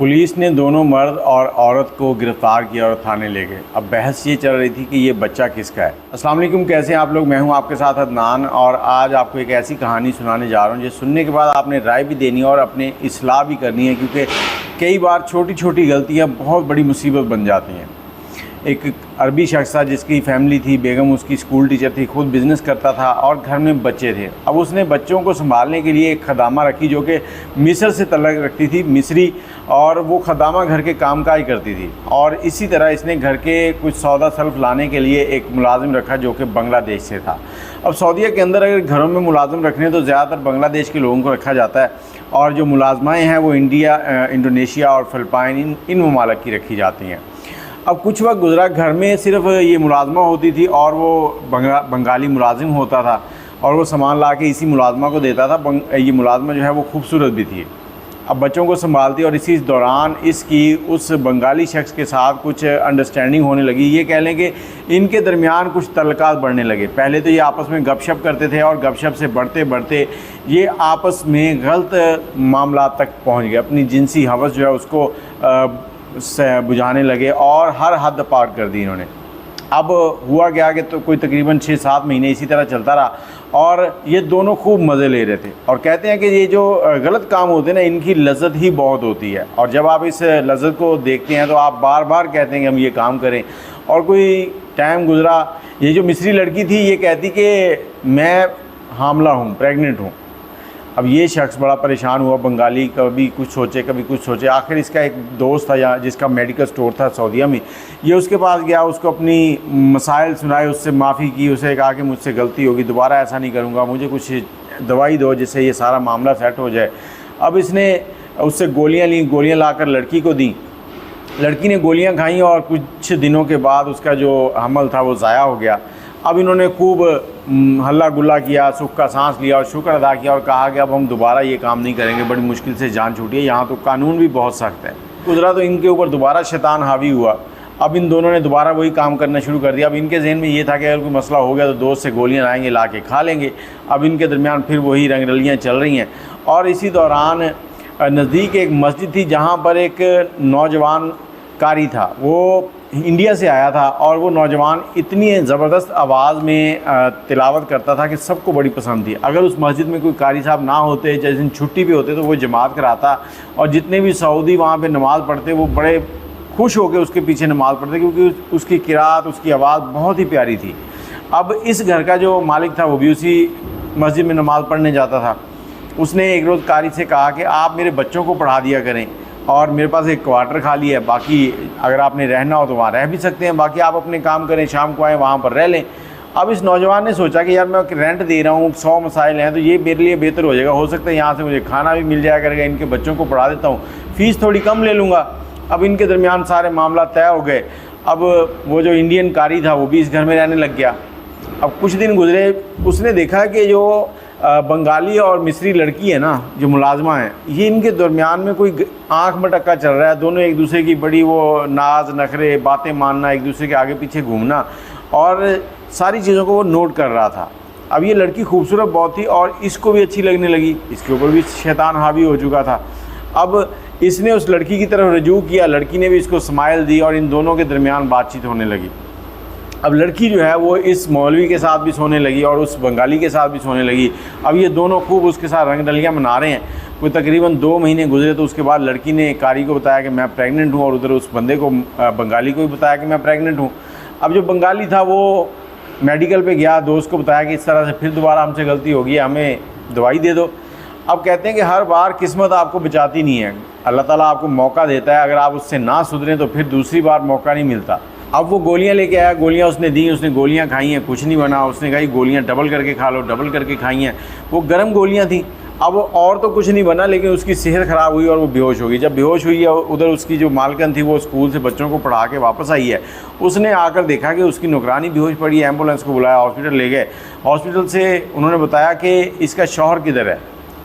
Police ने दोनों मर्द और औरत को गिरफ्तार किया और थाने ले गए। अब बहस ये चल रही थी कि ये बच्चा किसका है। अस्सलाम वालेकुम, कैसे हैं आप लोग। मैं हूं आपके साथ अदनान और आज आपको एक ऐसी कहानी सुनाने जा रहा हूं जिसे सुनने के बाद आपने राय भी देनी है और अपने इस्लाह भी करनी है, क्योंकि कई बार छोटी छोटी गलतियाँ बहुत बड़ी मुसीबत बन जाती हैं। एक अरबी शख्स था जिसकी फैमिली थी, बेगम उसकी स्कूल टीचर थी, खुद बिज़नेस करता था और घर में बच्चे थे। अब उसने बच्चों को संभालने के लिए एक खदामा रखी जो कि मिस्र से तल्लुक़ रखती थी, मिस्री, और वो खदामा घर के कामकाज करती थी। और इसी तरह इसने घर के कुछ सौदा सल्फ लाने के लिए एक मुलाजिम रखा जो कि बांग्लादेश से था। अब सऊदीया के अंदर अगर घरों में मुलाजिम रखने तो ज़्यादातर बांग्लादेश के लोगों को रखा जाता है, और जो मुलाजमाएँ हैं वो इंडिया, इंडोनेशिया और फ़िलिपाइन इन ममालिक की रखी जाती हैं। अब कुछ वक्त गुजरा, घर में सिर्फ ये मुलाजमा होती थी और वो बंगाली मुलाजिम होता था और वो सामान ला के इसी मुलाजमा को देता था। ये मुलाजमा जो है वो खूबसूरत भी थी। अब बच्चों को संभालती और इसी दौरान इसकी उस बंगाली शख्स के साथ कुछ अंडरस्टैंडिंग होने लगी। ये कह लें कि इनके दरमियान कुछ तल्लुकात बढ़ने लगे। पहले तो ये आपस में गपशप करते थे और गपशप से बढ़ते बढ़ते ये आपस में गलत मामला तक पहुंच गए। अपनी जिनसी हवस जो है उसको से बुझाने लगे और हर हद पार कर दी इन्होंने। अब हुआ क्या कि तो कोई तकरीबन 6-7 महीने इसी तरह चलता रहा और ये दोनों खूब मज़े ले रहे थे। और कहते हैं कि ये जो गलत काम होते हैं ना, इनकी लज्जत ही बहुत होती है, और जब आप इस लज्जत को देखते हैं तो आप बार बार कहते हैं कि हम ये काम करें। और कोई टाइम गुजरा, ये जो मिस्री लड़की थी ये कहती कि मैं हामला हूँ, प्रेग्नेंट हूँ। अब ये शख्स बड़ा परेशान हुआ, बंगाली, कभी कुछ सोचे कभी कुछ सोचे। आखिर इसका एक दोस्त था या जिसका मेडिकल स्टोर था सऊदीया में, ये उसके पास गया, उसको अपनी मसाइल सुनाए, उससे माफ़ी की, उसे कहा कि मुझसे गलती होगी, दोबारा ऐसा नहीं करूँगा, मुझे कुछ दवाई दो जिससे ये सारा मामला सेट हो जाए। अब इसने उससे गोलियाँ ली, गोलियाँ लाकर लड़की को दी। लड़की ने गोलियाँ खाई और कुछ दिनों के बाद उसका जो हमल था वो ज़ाया हो गया। अब इन्होंने खूब हल्ला गुल्ला किया, सुख का सांस लिया और शुक्र अदा किया और कहा कि अब हम दोबारा ये काम नहीं करेंगे, बड़ी मुश्किल से जान छूटी है, यहाँ तो कानून भी बहुत सख्त है। गुजरा तो इनके ऊपर दोबारा शैतान हावी हुआ। अब इन दोनों ने दोबारा वही काम करना शुरू कर दिया। अब इनके जहन में ये था कि अगर कोई मसला हो गया तो दोस्त से गोलियाँ लाएंगे, ला के खा लेंगे। अब इनके दरमियान फिर वही रंगरलियाँ चल रही हैं। और इसी दौरान नज़दीक एक मस्जिद थी जहाँ पर एक नौजवान कारी था, वो इंडिया से आया था, और वो नौजवान इतनी ज़बरदस्त आवाज़ में तिलावत करता था कि सबको बड़ी पसंद थी। अगर उस मस्जिद में कोई कारी साहब ना होते, जिस दिन छुट्टी भी होते, तो वो जमात कराता और जितने भी सऊदी वहाँ पे नमाज़ पढ़ते वो बड़े खुश होकर उसके पीछे नमाज़ पढ़ते, क्योंकि उसकी किरात, उसकी आवाज़ बहुत ही प्यारी थी। अब इस घर का जो मालिक था वो भी उसी मस्जिद में नमाज़ पढ़ने जाता था। उसने एक रोज़ कारी से कहा कि आप मेरे बच्चों को पढ़ा दिया करें, और मेरे पास एक क्वार्टर खाली है, बाकी अगर आपने रहना हो तो वहाँ रह भी सकते हैं, बाकी आप अपने काम करें, शाम को आएँ वहाँ पर रह लें। अब इस नौजवान ने सोचा कि यार मैं रेंट दे रहा हूँ, 100 मसाइल हैं, तो ये मेरे लिए बेहतर हो जाएगा, हो सकता है यहाँ से मुझे खाना भी मिल जाया करेगा, इनके बच्चों को पढ़ा देता हूँ, फ़ीस थोड़ी कम ले लूँगा। अब इनके दरमियान सारे मामला तय हो गए। अब वो जो इंडियन कारी था वो भी इस घर में रहने लग गया। अब कुछ दिन गुजरे, उसने देखा कि जो बंगाली और मिस्री लड़की है ना, जो मुलाजमा है, ये इनके दरमियान में कोई आँख मटक्का चल रहा है। दोनों एक दूसरे की बड़ी वो नाज नखरे, बातें मानना, एक दूसरे के आगे पीछे घूमना, और सारी चीज़ों को वो नोट कर रहा था। अब ये लड़की खूबसूरत बहुत थी और इसको भी अच्छी लगने लगी, इसके ऊपर भी शैतान हावी हो चुका था। अब इसने उस लड़की की तरफ रजू किया, लड़की ने भी इसको स्माइल दी और इन दोनों के दरमियान बातचीत होने लगी। अब लड़की जो है वो इस मौलवी के साथ भी सोने लगी और उस बंगाली के साथ भी सोने लगी। अब ये दोनों खूब उसके साथ रंगरलियाँ मना रहे हैं। कोई तकरीबन 2 महीने गुजरे तो उसके बाद लड़की ने कारी को बताया कि मैं प्रेग्नेंट हूँ, और उधर उस बंदे को, बंगाली को भी बताया कि मैं प्रेग्नेंट हूँ। अब जो बंगाली था वो मेडिकल पे गया, दोस्त को बताया कि इस तरह से फिर दोबारा हमसे गलती होगी, हमें दवाई दे दो। अब कहते हैं कि हर बार किस्मत आपको बचाती नहीं है, अल्लाह ताला आपको मौका देता है, अगर आप उससे ना सुधरें तो फिर दूसरी बार मौका नहीं मिलता। अब वो गोलियां लेके आया, गोलियां उसने दी, उसने गोलियां खाई हैं, कुछ नहीं बना। उसने कहा गोलियां डबल करके खा लो, डबल करके खाई हैं। वो गर्म गोलियां थी। अब और तो कुछ नहीं बना, लेकिन उसकी सेहत ख़राब हुई और वो बेहोश हो गई। जब बेहोश हुई है, उधर उसकी जो मालकन थी वो स्कूल से बच्चों को पढ़ा के वापस आई है। उसने आकर देखा कि उसकी नौकरानी बेहोश पड़ी है, एम्बुलेंस को बुलाया, हॉस्पिटल ले गए। हॉस्पिटल से उन्होंने बताया कि इसका शौहर किधर है।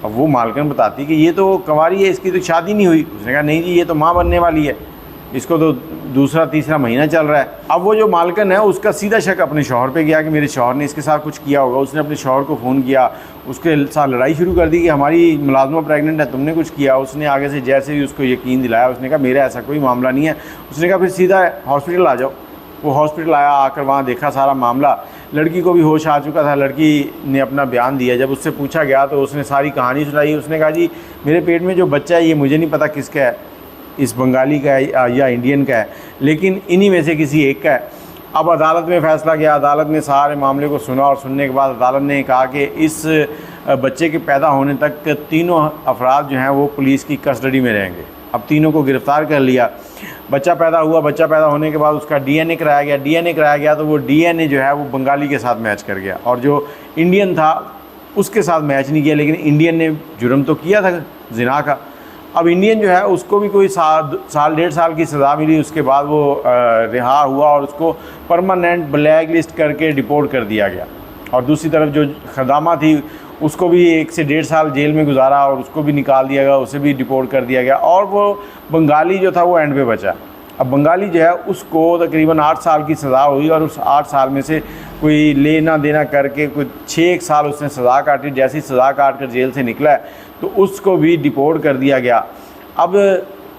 अब वो मालकन बताती कि ये तो कंवारी है, इसकी तो शादी नहीं हुई। उसने कहा नहीं जी, ये तो माँ बनने वाली है, इसको तो दूसरा तीसरा महीना चल रहा है। अब वो जो मालकन है उसका सीधा शक अपने शौहर पे गया कि मेरे शौहर ने इसके साथ कुछ किया होगा। उसने अपने शौहर को फ़ोन किया, उसके साथ लड़ाई शुरू कर दी कि हमारी मुलाजमा प्रेग्नेंट है, तुमने कुछ किया। उसने आगे से जैसे ही उसको यकीन दिलाया, उसने कहा मेरा ऐसा कोई मामला नहीं है। उसने कहा फिर सीधा हॉस्पिटल आ जाओ। वो हॉस्पिटल आया, आकर वहाँ देखा सारा मामला। लड़की को भी होश आ चुका था, लड़की ने अपना बयान दिया। जब उससे पूछा गया तो उसने सारी कहानी सुनाई। उसने कहा जी मेरे पेट में जो बच्चा है ये मुझे नहीं पता किसका है, इस बंगाली का है या इंडियन का है, लेकिन इन्हीं में से किसी एक का है। अब अदालत में फ़ैसला गया, अदालत ने सारे मामले को सुना और सुनने के बाद अदालत ने कहा कि इस बच्चे के पैदा होने तक तीनों अफराद जो हैं वो पुलिस की कस्टडी में रहेंगे। अब तीनों को गिरफ़्तार कर लिया। बच्चा पैदा हुआ, बच्चा पैदा होने के बाद उसका डीएनए कराया गया। डीएनए कराया गया तो वो डीएनए जो है वो बंगाली के साथ मैच कर गया और जो इंडियन था उसके साथ मैच नहीं किया, लेकिन इंडियन ने जुर्म तो किया था ज़िना का। अब इंडियन जो है उसको भी कोई साल डेढ़ साल की सज़ा मिली। उसके बाद वो रिहा हुआ और उसको परमानेंट ब्लैक लिस्ट करके डिपोर्ट कर दिया गया। और दूसरी तरफ जो खदामा थी उसको भी 1 से 1.5 साल जेल में गुजारा और उसको भी निकाल दिया गया, उसे भी डिपोर्ट कर दिया गया। और वो बंगाली जो था वो एंड पे बचा। अब बंगाली जो है उसको तकरीबन 8 साल की सज़ा हुई और उस 8 साल में से कोई लेना देना करके कोई 6 साल उसने सज़ा काटी। जैसी सज़ा काट कर जेल से निकला है तो उसको भी डिपोर्ट कर दिया गया। अब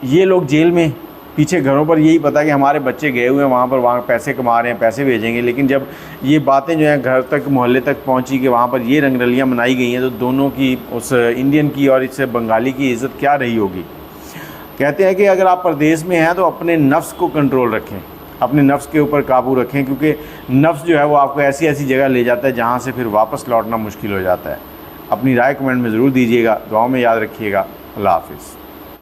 ये लोग जेल में पीछे घरों पर यही पता है कि हमारे बच्चे गए हुए हैं वहाँ पैसे कमा रहे हैं, पैसे भेजेंगे, लेकिन जब ये बातें जो हैं घर तक मोहल्ले तक पहुँची कि वहाँ पर ये रंगरलियाँ मनाई गई हैं तो दोनों की, उस इंडियन की और इससे बंगाली की इज़्ज़त क्या रही होगी। कहते हैं कि अगर आप परदेश में हैं तो अपने नफ्स को कंट्रोल रखें, अपने नफ्स के ऊपर काबू रखें, क्योंकि नफ्स जो है वो आपको ऐसी ऐसी जगह ले जाता है जहाँ से फिर वापस लौटना मुश्किल हो जाता है। अपनी राय कमेंट में ज़रूर दीजिएगा, दुआओं में याद रखिएगा। अल्लाह हाफ़िज़।